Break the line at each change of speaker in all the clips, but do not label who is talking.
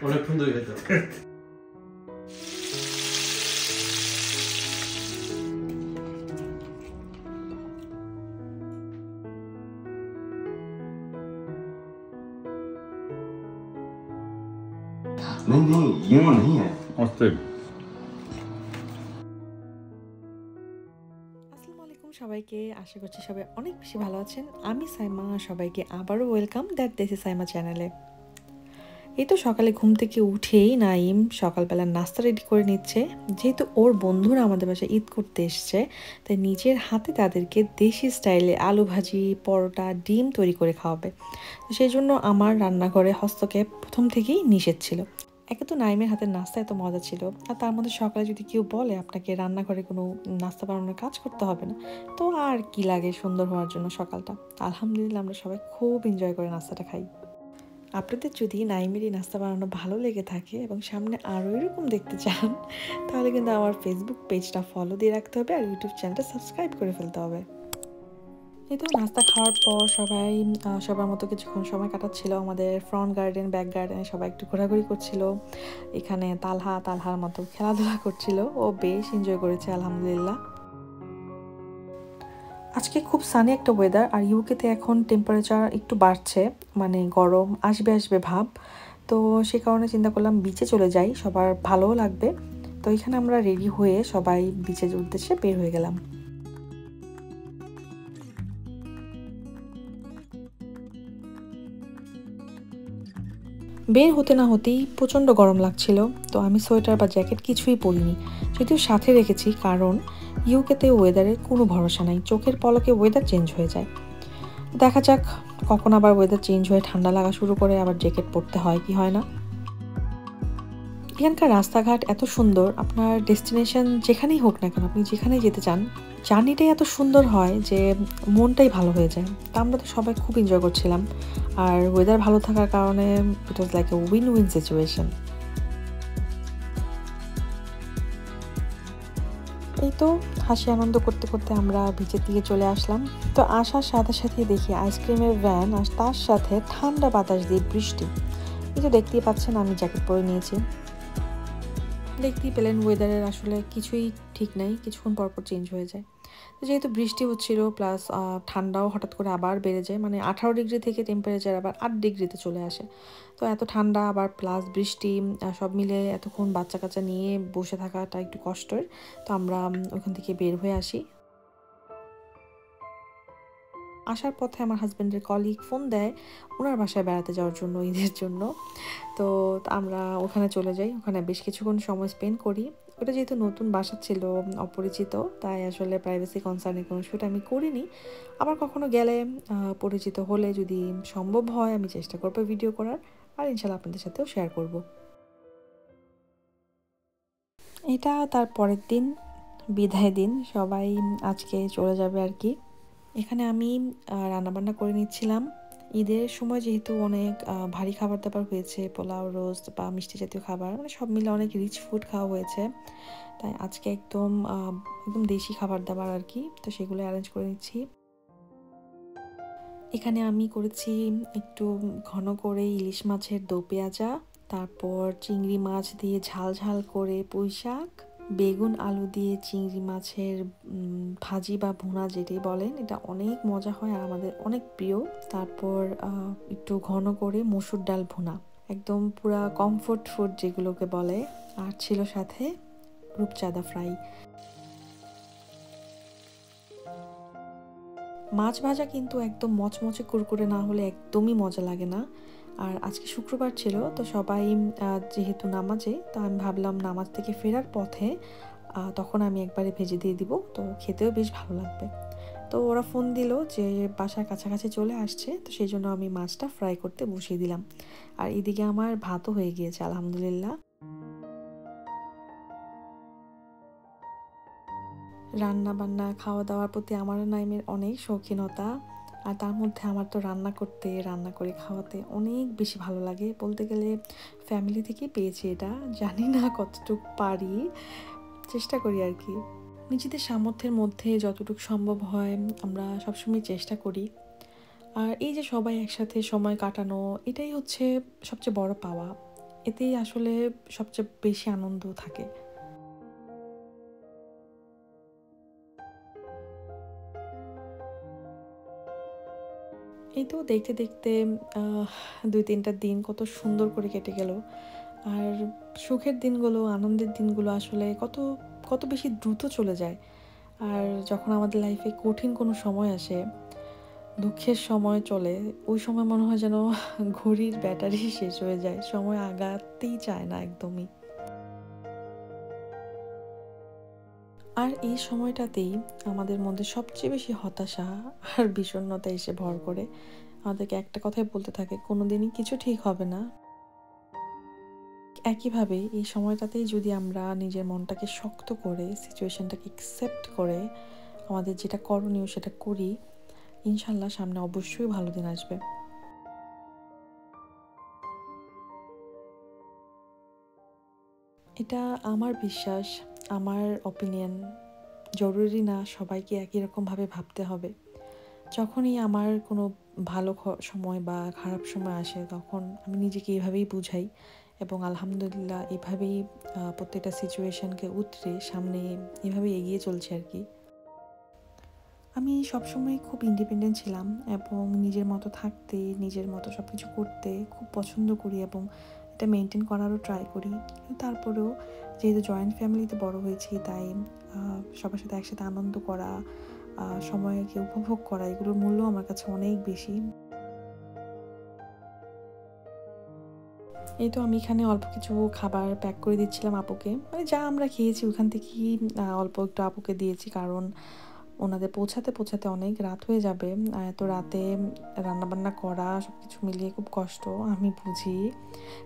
অনেকক্ষণ ধরে খেতে হবে।
नहीं ये नहीं है।
অস্থির।
আসসালামু আলাইকুম সবাইকে, আশা করছি সবাই অনেক বেশি ভালো আছেন। আমি সাইমা, সবাইকে আবারও welcome that this is Saima চ্যানেলে। এই তো সকালে ঘুম থেকে উঠেই নাইম সকালবেলা নাস্তা রেডি করে নিচ্ছে। যেহেতু ওর বন্ধুরা আমাদের বাসায় ঈদ করতে এসছে, তাই নিজের হাতে তাদেরকে দেশি স্টাইলে আলু ভাজি, পরোটা, ডিম তৈরি করে খাওয়াবে। সেই জন্য আমার রান্নাঘরে হস্তক্ষেপ প্রথম থেকেই নিষেধ ছিল। একে তো নাইমের হাতের নাস্তা এত মজা ছিল, আর তার মধ্যে সকালে যদি কেউ বলে আপনাকে রান্নাঘরে কোনো নাস্তা বানানোর কাজ করতে হবে না, তো আর কি লাগে সুন্দর হওয়ার জন্য সকালটা। আলহামদুলিল্লাহ আমরা সবাই খুব এনজয় করে নাস্তাটা খাই। আপনাদের যদি নাইমের এই নাস্তা বানানো ভালো লেগে থাকে এবং সামনে আরও এরকম দেখতে চান, তাহলে কিন্তু আমার ফেসবুক পেজটা ফলো দিয়ে রাখতে হবে আর ইউটিউব চ্যানেলটা সাবস্ক্রাইব করে ফেলতে হবে। এই তো নাস্তা খাওয়ার পর সবাই সবার মতো কিছুক্ষণ সময় কাটাচ্ছিল। আমাদের ফ্রন্ট গার্ডেন, ব্যাক গার্ডেনে সবাই একটু ঘোরাঘুরি করছিল। এখানে তালহার মতো খেলাধুলা করছিল। ও বেশ এনজয় করেছে আলহামদুলিল্লাহ। আজকে খুব সানি একটা ওয়েদার, আর ইউকেতে এখন টেম্পারেচার একটু বাড়ছে, মানে গরম আসবে ভাব। তো সে কারণে চিন্তা করলাম বিচে চলে যাই, সবার ভালোও লাগবে। তো এখানে আমরা রেডি হয়ে সবাই বিচের উদ্দেশ্যে বের হয়ে গেলাম। বের হতে না হতেই প্রচণ্ড গরম লাগছিল, তো আমি সোয়েটার বা জ্যাকেট কিছুই পরিনি, যদিও সাথে রেখেছি, কারণ ইউকেতে ওয়েদারের কোনো ভরসা নাই। চোখের পলকে ওয়েদার চেঞ্জ হয়ে যায়। দেখা যাক কখন আবার ওয়েদার চেঞ্জ হয়ে ঠান্ডা লাগা শুরু করে, আবার জ্যাকেট পরতে হয় কি হয় না। এখানকার রাস্তাঘাট এত সুন্দর, আপনার ডেস্টিনেশন যেখানেই হোক না কেন, আপনি যেখানেই যেতে চান, জার্নিটাই এত সুন্দর হয় যে মনটাই ভালো হয়ে যায়। তা আমরা তো সবাই খুব এনজয় করছিলাম, আর ওয়েদার ভালো থাকার কারণে it was like a win win situation. এই তো হাসি আনন্দ করতে করতে আমরা বিচের দিকে চলে আসলাম। তো আসার সাথে সাথে দেখি আইসক্রিমের ভ্যান, আর তার সাথে ঠান্ডা বাতাস দিয়ে বৃষ্টি। এই তো দেখতেই পাচ্ছেন আমি জ্যাকেট পরে নিয়েছি। দেখতেই পেলেন ওয়েদারের আসলে কিছুই ঠিক নাই, কিছুক্ষণ পরপর চেঞ্জ হয়ে যায়। তো যেহেতু বৃষ্টি হচ্ছিল প্লাস ঠান্ডাও হঠাৎ করে আবার বেড়ে যায়, মানে 18 ডিগ্রি থেকে টেম্পারেচার আবার 8 ডিগ্রিতে চলে আসে। তো এত ঠান্ডা আবার প্লাস বৃষ্টি, সব মিলে এতক্ষণ বাচ্চা কাচ্চা নিয়ে বসে থাকাটা একটু কষ্টের। তো আমরা ওখান থেকে বের হয়ে আসি। আসার পথে আমার হাজব্যান্ডের কলিগ ফোন দেয় ওনার বাসায় বেড়াতে যাওয়ার জন্য ঈদের জন্য। তো আমরা ওখানে চলে যাই, ওখানে বেশ কিছুক্ষণ সময় স্পেন্ড করি। ওটা যেহেতু নতুন বাসা ছিল, অপরিচিত, তাই আসলে প্রাইভেসি কনসার্নের কোনো শ্যুট আমি করিনি। আবার কখনো গেলে পরিচিত হলে যদি সম্ভব হয় আমি চেষ্টা করবো ভিডিও করার, আর ইনশাল্লাহ আপনাদের সাথেও শেয়ার করব। এটা তার পরের দিন, বিদায় দিন, সবাই আজকে চলে যাবে আর কি। এখানে আমি রান্নাবান্না করে নিচ্ছিলাম। ঈদের সময় যেহেতু অনেক ভারী খাবার দাবার হয়েছে, পোলাও, রোস্ট বা মিষ্টি জাতীয় খাবার, মানে সব মিলে অনেক রিচ ফুড খাওয়া হয়েছে, তাই আজকে একদম দেশি খাবার দাবার আর কি। তো সেগুলো অ্যারেঞ্জ করে নিচ্ছি। এখানে আমি করেছি একটু ঘন করে ইলিশ মাছের দো পেঁয়াজা, তারপর চিংড়ি মাছ দিয়ে ঝাল ঝাল করে পুঁই শাক, বেগুন আলু দিয়ে চিংড়ি মাছের ভাজি বা ভুনা যেটাই বলেন, এটা অনেক মজা হয় আর আমাদের অনেক প্রিয়। তারপর একটু ঘন করে মসুর ডাল ভুনা, একদম পুরা কমফোর্ট ফুড যেগুলোকে বলে। আর ছিল সাথে রূপচাঁদা ফ্রাই। মাছ ভাজা কিন্তু একদম মচমচে কুরকুরে না হলে একদমই মজা লাগে না। আর আজকে শুক্রবার ছিল, তো সবাই যেহেতু নামাজে, তো আমি ভাবলাম নামাজ থেকে ফেরার পথে তখন আমি একবারে ভেজে দিয়ে দিব, তো খেতেও বেশ ভালো লাগবে। তো ওরা ফোন দিল যে বাসার কাছাকাছি চলে আসছে, তো সেই জন্য আমি মাছটা ফ্রাই করতে বসিয়ে দিলাম। আর এদিকে আমার ভাতও হয়ে গিয়েছে আলহামদুলিল্লাহ। রান্না বান্না খাওয়া দাওয়ার প্রতি আমার নাইমের অনেক শৌখিনতা, আর তার মধ্যে আমার তো রান্না করে খাওয়াতে অনেক বেশি ভালো লাগে। বলতে গেলে ফ্যামিলি থেকেই পেয়েছি এটা, জানি না কতটুকু পারি, চেষ্টা করি আর কি। নিজেদের সামর্থ্যের মধ্যে যতটুকু সম্ভব হয় আমরা সবসময় চেষ্টা করি। আর এই যে সবাই একসাথে সময় কাটানো, এটাই হচ্ছে সবচেয়ে বড় পাওয়া। এতেই আসলে সবচেয়ে বেশি আনন্দ থাকে। এই তো দেখতে দেখতে 2-3টা দিন কত সুন্দর করে কেটে গেল। আর সুখের দিনগুলো, আনন্দের দিনগুলো আসলে কত কত বেশি দ্রুত চলে যায়। আর যখন আমাদের লাইফে কঠিন কোনো সময় আসে, দুঃখের সময় চলে, ওই সময় মনে হয় যেন ঘড়ির ব্যাটারি শেষ হয়ে যায়, সময় আগাতেই চায় না একদমই। আর এই সময়টাতেই আমাদের মধ্যে সবচেয়ে বেশি হতাশা আর বিষণ্ণতা এসে ভর করে, আমাদেরকে একটা কথাই বলতে থাকে, কোনোদিনই কিছু ঠিক হবে না। একইভাবে এই সময়টাতেই যদি আমরা নিজের মনটাকে শক্ত করে, সিচুয়েশনটাকে অ্যাকসেপ্ট করে আমাদের যেটা করণীয় সেটা করি, ইনশাল্লাহ সামনে অবশ্যই ভালো দিন আসবে। এটা আমার বিশ্বাস, আমার অপিনিয়ন। জরুরি না সবাইকে একই রকমভাবে ভাবতে হবে। যখনই আমার কোনো ভালো সময় বা খারাপ সময় আসে, তখন আমি নিজেকে এভাবেই বুঝাই এবং আলহামদুলিল্লাহ এভাবেই প্রত্যেকটা সিচুয়েশনকে উতরে সামনে এভাবেই এগিয়ে চলছে আর কি। আমি সবসময় খুব ইন্ডিপেন্ডেন্ট ছিলাম এবং নিজের মতো থাকতে, নিজের মতো সব কিছু করতে খুব পছন্দ করি এবং এটা মেনটেন করারও ট্রাই করি। কিন্তু তারপরেও যেহেতু জয়েন্ট ফ্যামিলিতে বড় হয়েছি, তাই সবার সাথে একসাথে আনন্দ করা, সময়কে উপভোগ করা, এগুলোর মূল্য আমার কাছে অনেক বেশি। এই তো আমি এখানে অল্প কিছু খাবার প্যাক করে দিচ্ছিলাম আপুকে, মানে যা আমরা খেয়েছি ওখান থেকেই অল্প একটু আপুকে দিয়েছি, কারণ ওনাদের পৌঁছাতে পৌঁছাতে অনেক রাত হয়ে যাবে। এত রাতে রান্নাবান্না করা সব কিছু মিলিয়ে খুব কষ্ট, আমি বুঝি।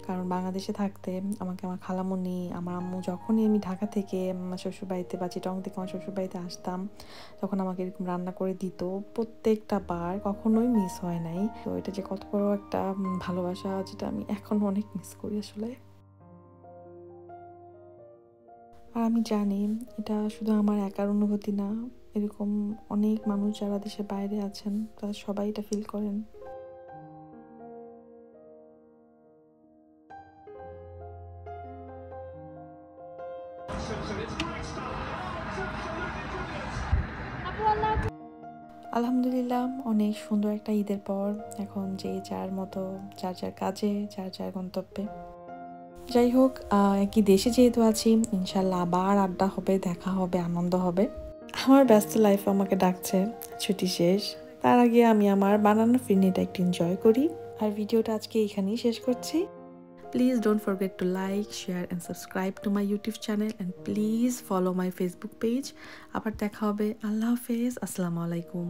কারণ বাংলাদেশে থাকতে আমাকে আমার খালামণি, আমার আম্মু, যখনই আমি ঢাকা থেকে আমার শ্বশুরবাড়িতে বা চিটং থেকে আমার শ্বশুরবাড়িতে আসতাম, তখন আমাকে এরকম রান্না করে দিত প্রত্যেকটা বার, কখনোই মিস হয় নাই। তো এটা যে কত বড় একটা ভালোবাসা, যেটা আমি এখন অনেক মিস করি আসলে। আর আমি জানি এটা শুধু আমার একার অনুভূতি না, এরকম অনেক মানুষ যারা দেশের বাইরে আছেন তারা সবাই এটা ফিল করেন। আলহামদুলিল্লাহ অনেক সুন্দর একটা ঈদের পর এখন যে যার মতো, যার যার কাজে, যার যার গন্তব্যে। যাই হোক, একই দেশে যেহেতু আছি, ইনশাল্লাহ আবার আড্ডা হবে, দেখা হবে, আনন্দ হবে। আমার ব্যস্ত লাইফ আমাকে ডাকছে, ছুটি শেষ। তার আগে আমি আমার বানানো ফিরনিটা একটু এনজয় করি। আর ভিডিওটা আজকে এখানেই শেষ করছি। Please don't forget to like, share and subscribe to my YouTube channel and please follow my Facebook page. আবার দেখা হবে। আল্লাহ হাফেজ, আসসালামু আলাইকুম।